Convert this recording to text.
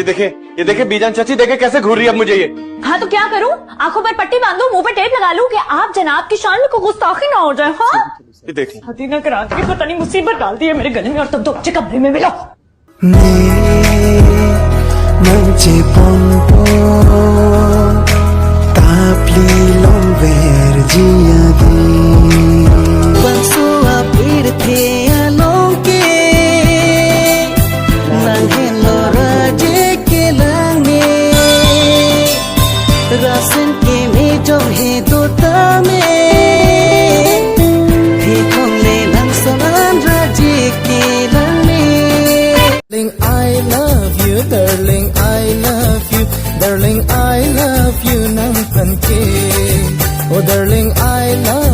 ये देखे बीजान चाची, देखे कैसे घूर रही है अब मुझे ये। हाँ तो क्या करूँ? आंखों पर पट्टी बांधू, मुंह पे टेप लगा लूं कि आप जनाब की शान में कोई गुस्ताखी ना हो जाए। हाँ ये देख शादी ना करा के पता नहीं मुसीबत डाल दी है मेरे गले में, और तुम तो बच्चे कमरे में मिलो। रासन के में जो है दो तामे देखोंगे लंगसलान राजे के लंगे। Darling I love you, darling I love you, darling I love you nang panke. Oh darling I love